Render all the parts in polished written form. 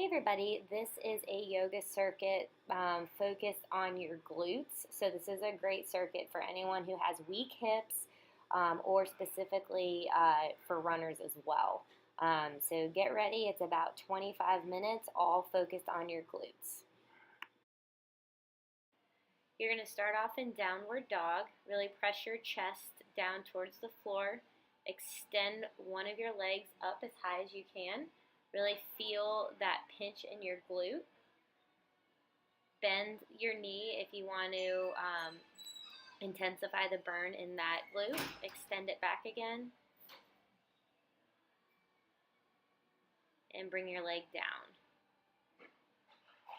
Hey everybody, this is a yoga circuit focused on your glutes. So this is a great circuit for anyone who has weak hips or specifically for runners as well. So get ready, it's about 25 minutes all focused on your glutes. You're going to start off in downward dog. Really press your chest down towards the floor. Extend one of your legs up as high as you can. Really feel that pinch in your glute. Bend your knee if you want to intensify the burn in that glute. Extend it back again. And bring your leg down.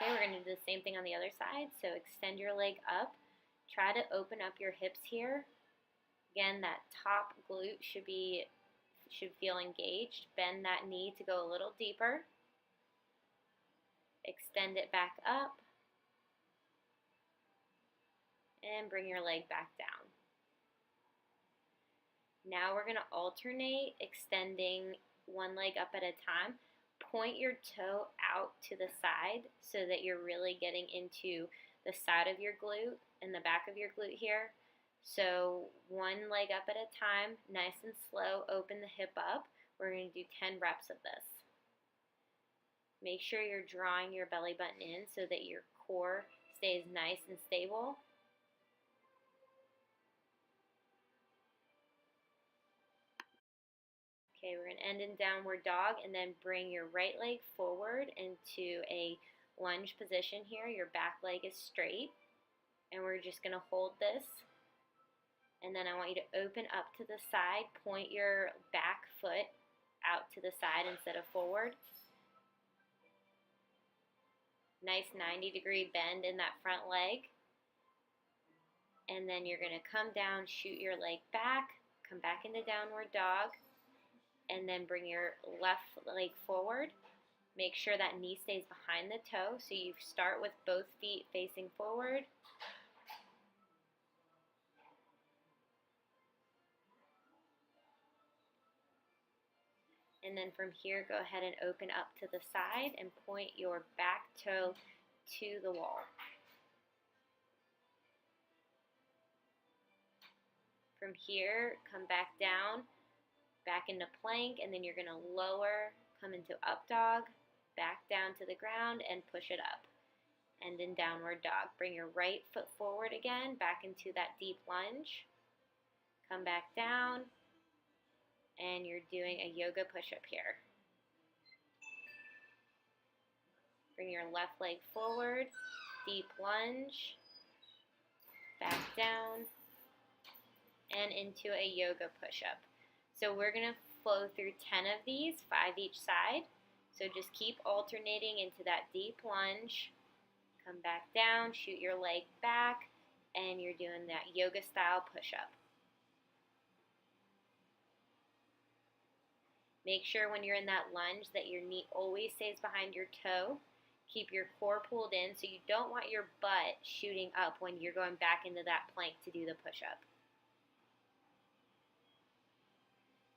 Okay, we're going to do the same thing on the other side. So extend your leg up. Try to open up your hips here. Again, that top glute should feel engaged. Bend that knee to go a little deeper. Extend it back up. And bring your leg back down. Now we're going to alternate extending one leg up at a time. Point your toe out to the side so that you're really getting into the side of your glute and the back of your glute here. So one leg up at a time, nice and slow, open the hip up. We're going to do 10 reps of this. Make sure you're drawing your belly button in so that your core stays nice and stable. Okay, we're going to end in downward dog and then bring your right leg forward into a lunge position here. Your back leg is straight. And we're just going to hold this. And then I want you to open up to the side. Point your back foot out to the side instead of forward. Nice 90-degree bend in that front leg. And then you're going to come down, shoot your leg back, come back into downward dog. And then bring your left leg forward. Make sure that knee stays behind the toe. So you start with both feet facing forward. And then from here, go ahead and open up to the side and point your back toe to the wall. From here, come back down. Back into plank, and then you're going to lower, come into up dog, back down to the ground, and push it up. And in downward dog. Bring your right foot forward again, back into that deep lunge. Come back down, and you're doing a yoga push-up here. Bring your left leg forward, deep lunge, back down, and into a yoga push-up. So we're going to flow through 10 of these, 5 each side. So just keep alternating into that deep lunge. Come back down, shoot your leg back, and you're doing that yoga style push-up. Make sure when you're in that lunge that your knee always stays behind your toe. Keep your core pulled in so you don't want your butt shooting up when you're going back into that plank to do the push-up.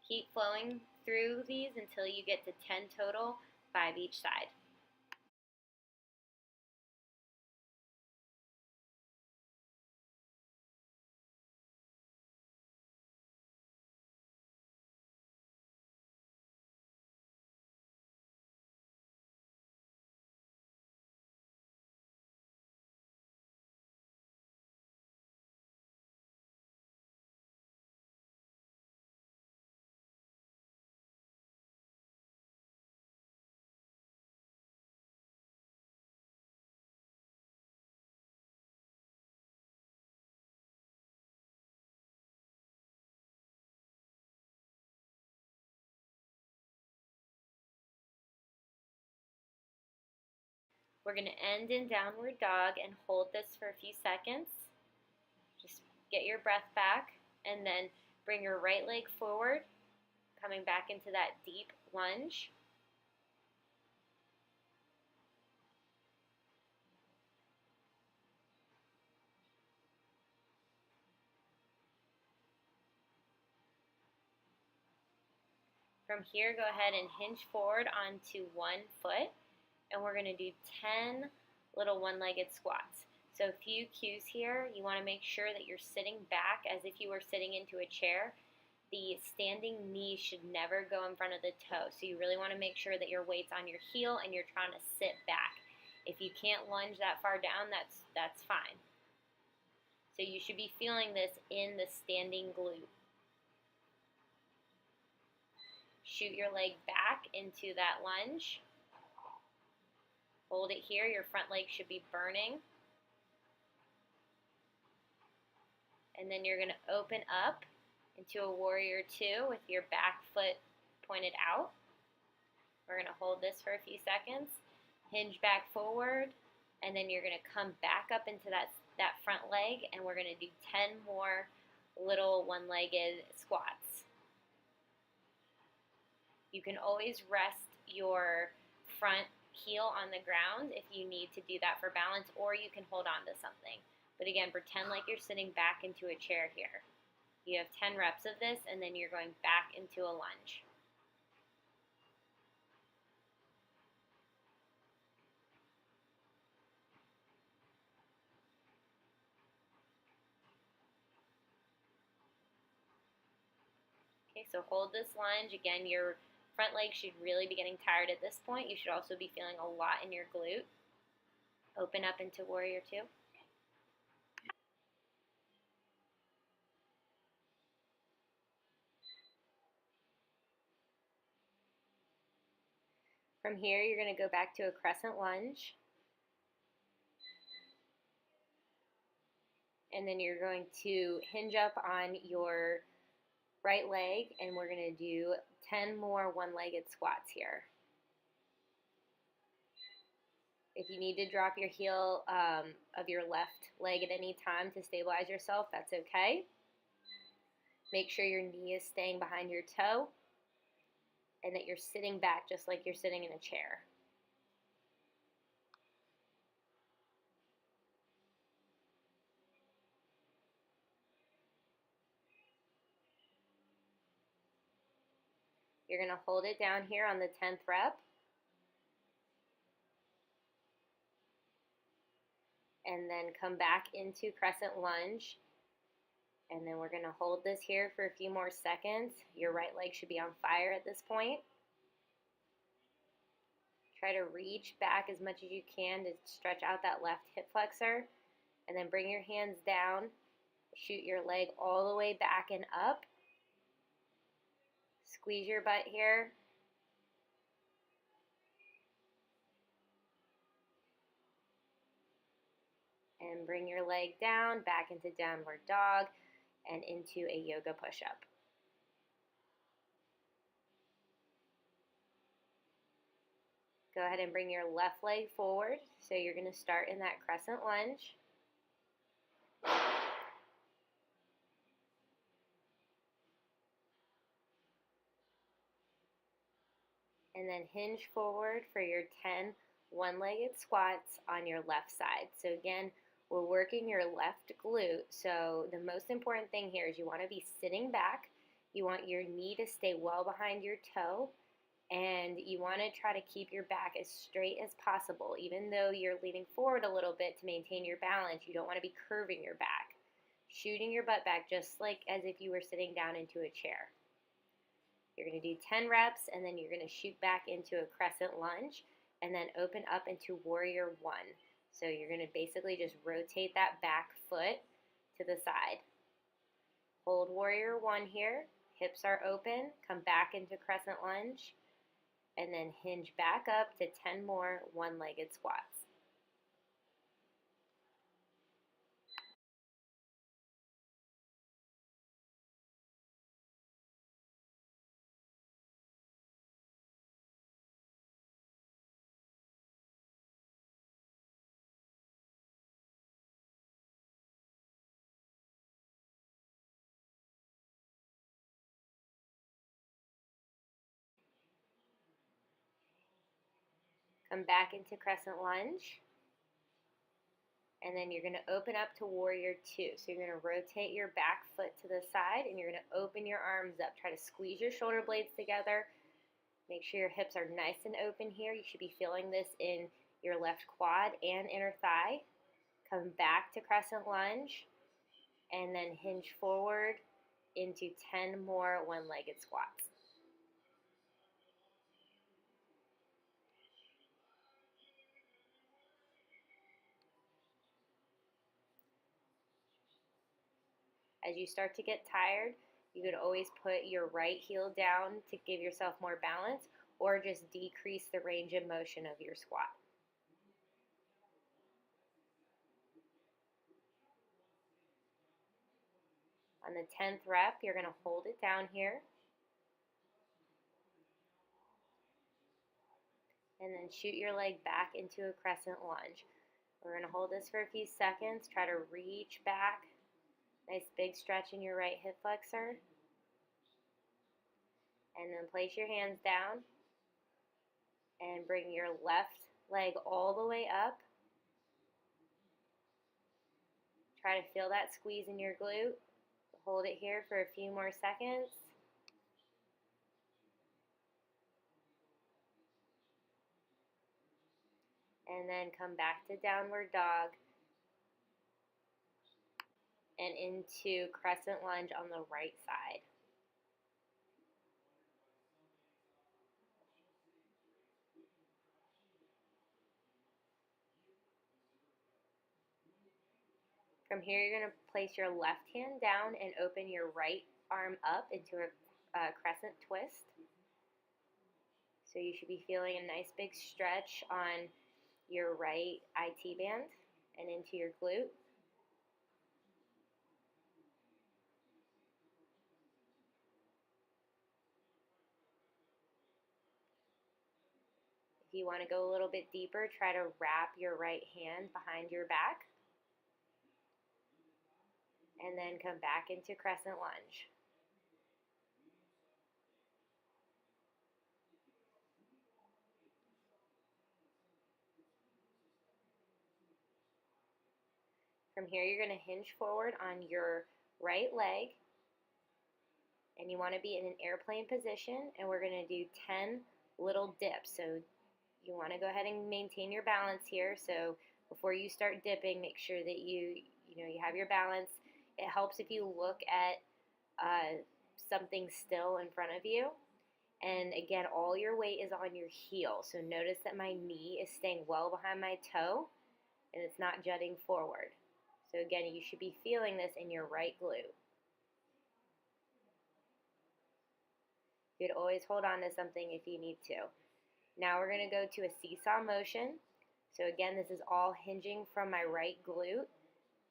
Keep flowing through these until you get to 10 total, 5 each side. We're going to end in downward dog and hold this for a few seconds. Just get your breath back and then bring your right leg forward, coming back into that deep lunge. From here, go ahead and hinge forward onto one foot. and we're going to do 10 little one-legged squats. So a few cues here. You want to make sure that you're sitting back as if you were sitting into a chair. The standing knee should never go in front of the toe. So you really want to make sure that your weight's on your heel and you're trying to sit back. If you can't lunge that far down, that's fine. So you should be feeling this in the standing glute. Shoot your leg back into that lunge. Hold it here. Your front leg should be burning. And then you're going to open up into a warrior two with your back foot pointed out. We're going to hold this for a few seconds. Hinge back forward, and then you're going to come back up into that front leg, and we're going to do 10 more little one-legged squats. You can always rest your front heel on the ground if you need to do that for balance, or you can hold on to something. But again, pretend like you're sitting back into a chair here. You have 10 reps of this, and then you're going back into a lunge. Okay, so hold this lunge. Again, your front leg should really be getting tired at this point. You should also be feeling a lot in your glute. Open up into warrior two. From here, you're going to go back to a crescent lunge. And then you're going to hinge up on your right leg, and we're going to do 10 more one-legged squats here. If you need to drop your heel of your left leg at any time to stabilize yourself, that's okay. Make sure your knee is staying behind your toe and that you're sitting back just like you're sitting in a chair. You're going to hold it down here on the 10th rep. And then come back into crescent lunge. And then we're going to hold this here for a few more seconds. Your right leg should be on fire at this point. Try to reach back as much as you can to stretch out that left hip flexor. And then bring your hands down. Shoot your leg all the way back and up. Squeeze your butt here. And bring your leg down, back into downward dog, and into a yoga push-up. Go ahead and bring your left leg forward. So you're going to start in that crescent lunge. And then hinge forward for your 10 one-legged squats on your left side. So again, we're working your left glute. So the most important thing here is you want to be sitting back. You want your knee to stay well behind your toe. And you want to try to keep your back as straight as possible. Even though you're leaning forward a little bit to maintain your balance, you don't want to be curving your back. Shooting your butt back just like as if you were sitting down into a chair. You're going to do 10 reps, and then you're going to shoot back into a crescent lunge, and then open up into warrior one. So you're going to basically just rotate that back foot to the side. Hold warrior one here. Hips are open. Come back into crescent lunge, and then hinge back up to 10 more one-legged squats. Come back into crescent lunge. And then you're going to open up to warrior two. So you're going to rotate your back foot to the side, and you're going to open your arms up. Try to squeeze your shoulder blades together. Make sure your hips are nice and open here. You should be feeling this in your left quad and inner thigh. Come back to crescent lunge and then hinge forward into 10 more one-legged squats. As you start to get tired, you could always put your right heel down to give yourself more balance, or just decrease the range of motion of your squat. On the 10th rep, you're going to hold it down here. And then shoot your leg back into a crescent lunge. We're going to hold this for a few seconds. Try to reach back. Nice big stretch in your right hip flexor. And then place your hands down and bring your left leg all the way up. Try to feel that squeeze in your glute. Hold it here for a few more seconds. And then come back to downward dog and into crescent lunge on the right side. From here, you're going to place your left hand down and open your right arm up into a crescent twist. So you should be feeling a nice big stretch on your right IT band and into your glute. If you want to go a little bit deeper, try to wrap your right hand behind your back. And then come back into crescent lunge. From here, you're going to hinge forward on your right leg, and you want to be in an airplane position, and we're going to do 10 little dips. So you want to go ahead and maintain your balance here. So before you start dipping, make sure that you have your balance. It helps if you look at something still in front of you. And again, all your weight is on your heel. So notice that my knee is staying well behind my toe and it's not jutting forward. So again, you should be feeling this in your right glute. You could always hold on to something if you need to. Now we're going to go to a seesaw motion. So again, this is all hinging from my right glute.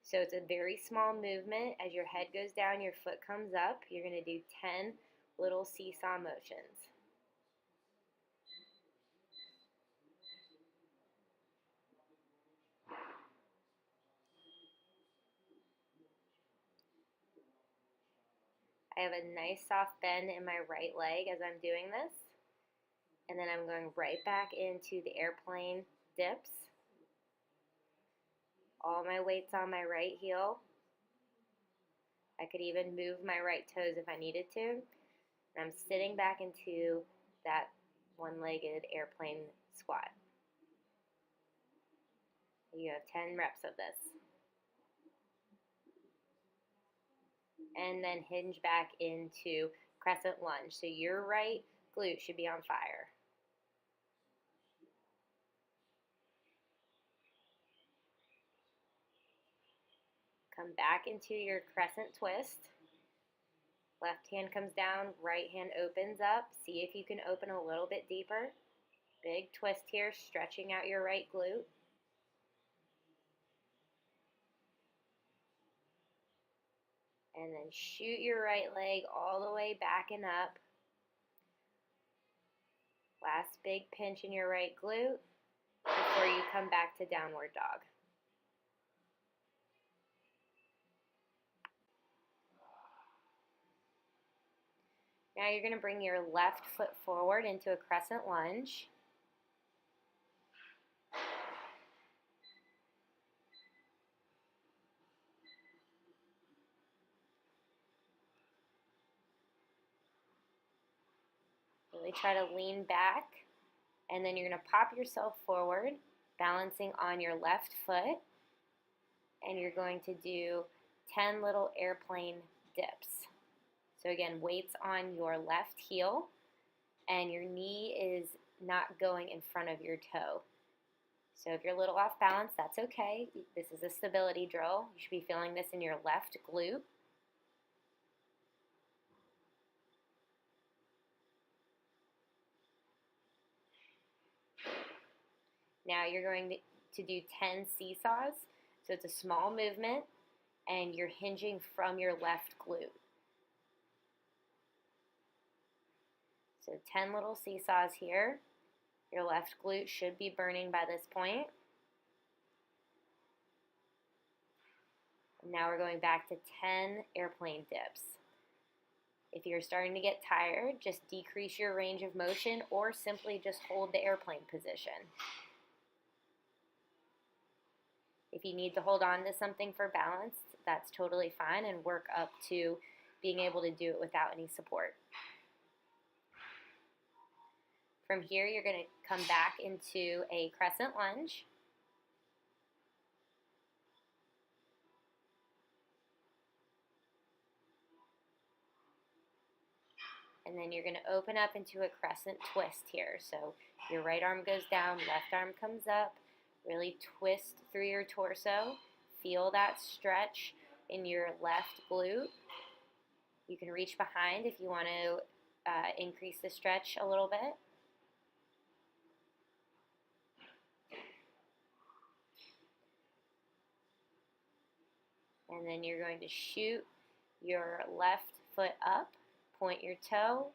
So it's a very small movement. As your head goes down, your foot comes up. You're going to do 10 little seesaw motions. I have a nice soft bend in my right leg as I'm doing this. And then I'm going right back into the airplane dips. All my weight's on my right heel. I could even move my right toes if I needed to. And I'm sitting back into that one-legged airplane squat. You have 10 reps of this. And then hinge back into crescent lunge. So your right glute should be on fire. Come back into your crescent twist. Left hand comes down, right hand opens up. See if you can open a little bit deeper. Big twist here, stretching out your right glute. And then shoot your right leg all the way back and up. Last big pinch in your right glute before you come back to downward dog. Now you're going to bring your left foot forward into a crescent lunge. Really try to lean back, and then you're going to pop yourself forward, balancing on your left foot, and you're going to do 10 little airplane dips. So again, weights on your left heel, and your knee is not going in front of your toe. So if you're a little off balance, that's okay. This is a stability drill. You should be feeling this in your left glute. Now you're going to do 10 seesaws. So it's a small movement, and you're hinging from your left glute. So 10 little seesaws here. Your left glute should be burning by this point. And now we're going back to 10 airplane dips. If you're starting to get tired, just decrease your range of motion or simply just hold the airplane position. If you need to hold on to something for balance, that's totally fine, and work up to being able to do it without any support. From here, you're going to come back into a crescent lunge. And then you're going to open up into a crescent twist here. So your right arm goes down, left arm comes up. Really twist through your torso. Feel that stretch in your left glute. You can reach behind if you want to increase the stretch a little bit. And then you're going to shoot your left foot up, point your toe,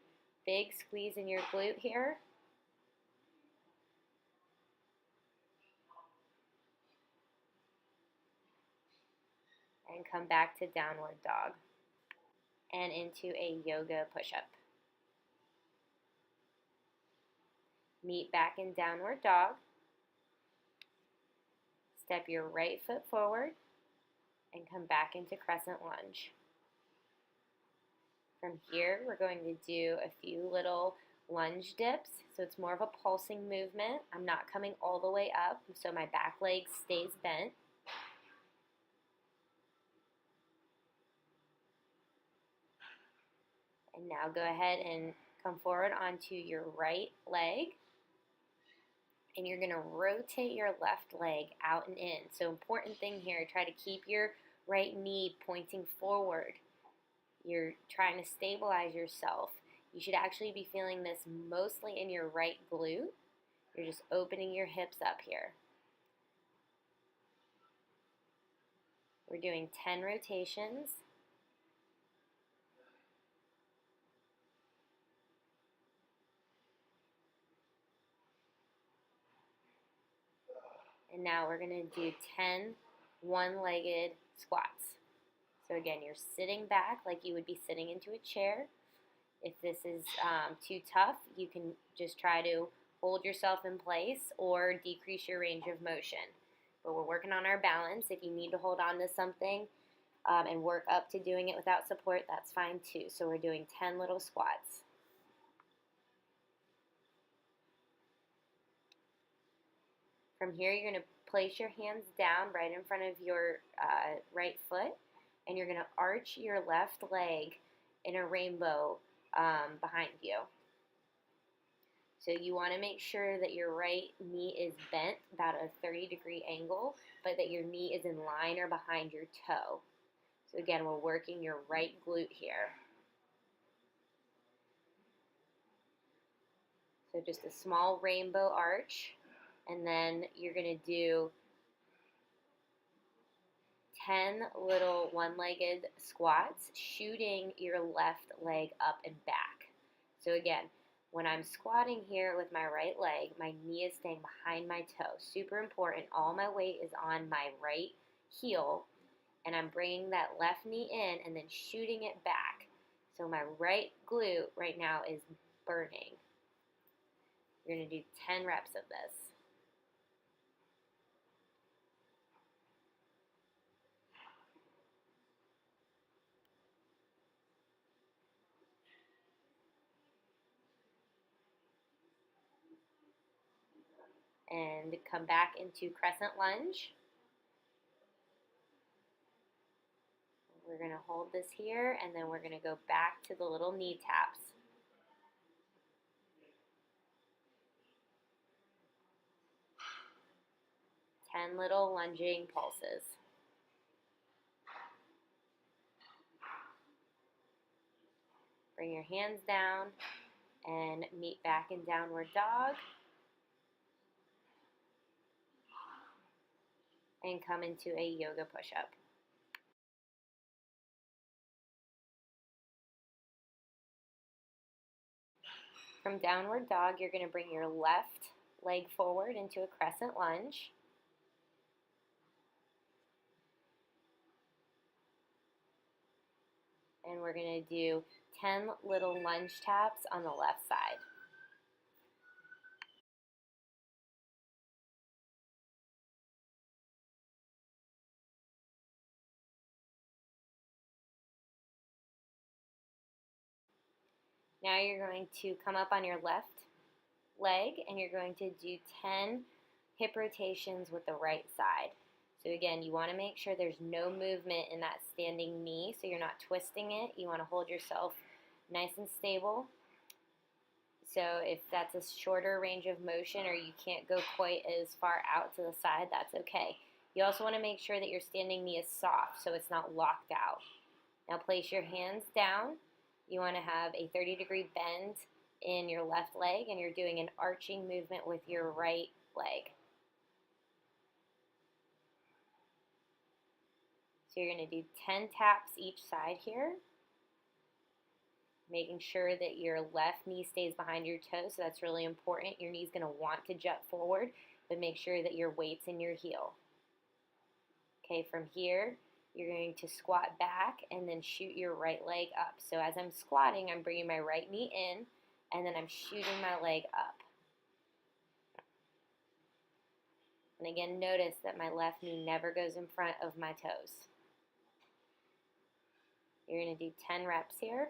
big squeeze in your glute here. And come back to downward dog and into a yoga push-up. Meet back in downward dog. Step your right foot forward and come back into crescent lunge. From here, we're going to do a few little lunge dips. So it's more of a pulsing movement. I'm not coming all the way up, so my back leg stays bent. And now go ahead and come forward onto your right leg. And you're going to rotate your left leg out and in. So important thing here, try to keep your right knee pointing forward. You're trying to stabilize yourself. You should actually be feeling this mostly in your right glute. You're just opening your hips up here. We're doing 10 rotations. And now we're going to do 10 one-legged squats. So again, you're sitting back like you would be sitting into a chair. If this is too tough, you can just try to hold yourself in place or decrease your range of motion. But we're working on our balance. If you need to hold on to something and work up to doing it without support, that's fine too. So we're doing 10 little squats. From here, you're going to place your hands down right in front of your right foot, and you're going to arch your left leg in a rainbow behind you. So you want to make sure that your right knee is bent about a 30-degree angle, but that your knee is in line or behind your toe. So again, we're working your right glute here. So just a small rainbow arch. And then you're going to do 10 little one-legged squats, shooting your left leg up and back. So again, when I'm squatting here with my right leg, my knee is staying behind my toe. Super important. All my weight is on my right heel, and I'm bringing that left knee in and then shooting it back. So my right glute right now is burning. You're going to do 10 reps of this. and come back into crescent lunge. We're going to hold this here, and then we're going to go back to the little knee taps. Ten little lunging pulses. Bring your hands down and meet back in downward dog. And come into a yoga push-up. From downward dog, you're going to bring your left leg forward into a crescent lunge. And we're going to do 10 little lunge taps on the left side. Now you're going to come up on your left leg and you're going to do 10 hip rotations with the right side. So again, you want to make sure there's no movement in that standing knee, so you're not twisting it. You want to hold yourself nice and stable. So if that's a shorter range of motion or you can't go quite as far out to the side, that's okay. You also want to make sure that your standing knee is soft so it's not locked out. Now place your hands down. You want to have a 30-degree bend in your left leg, and you're doing an arching movement with your right leg. So you're going to do 10 taps each side here, making sure that your left knee stays behind your toe, so that's really important. Your knee's going to want to jut forward, but make sure that your weight's in your heel. Okay, from here, you're going to squat back and then shoot your right leg up. So as I'm squatting, I'm bringing my right knee in, and then I'm shooting my leg up. And again, notice that my left knee never goes in front of my toes. You're going to do 10 reps here.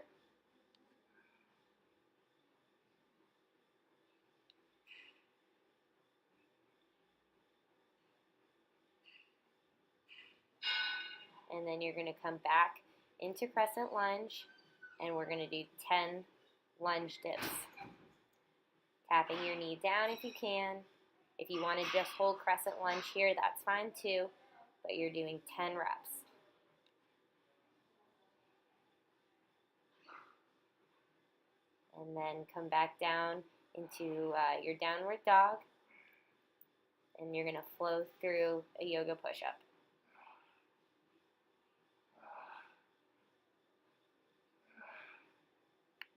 And then you're going to come back into crescent lunge, and we're going to do 10 lunge dips. Tapping your knee down if you can. If you want to just hold crescent lunge here, that's fine too, but you're doing 10 reps. And then come back down into your downward dog, and you're going to flow through a yoga push-up.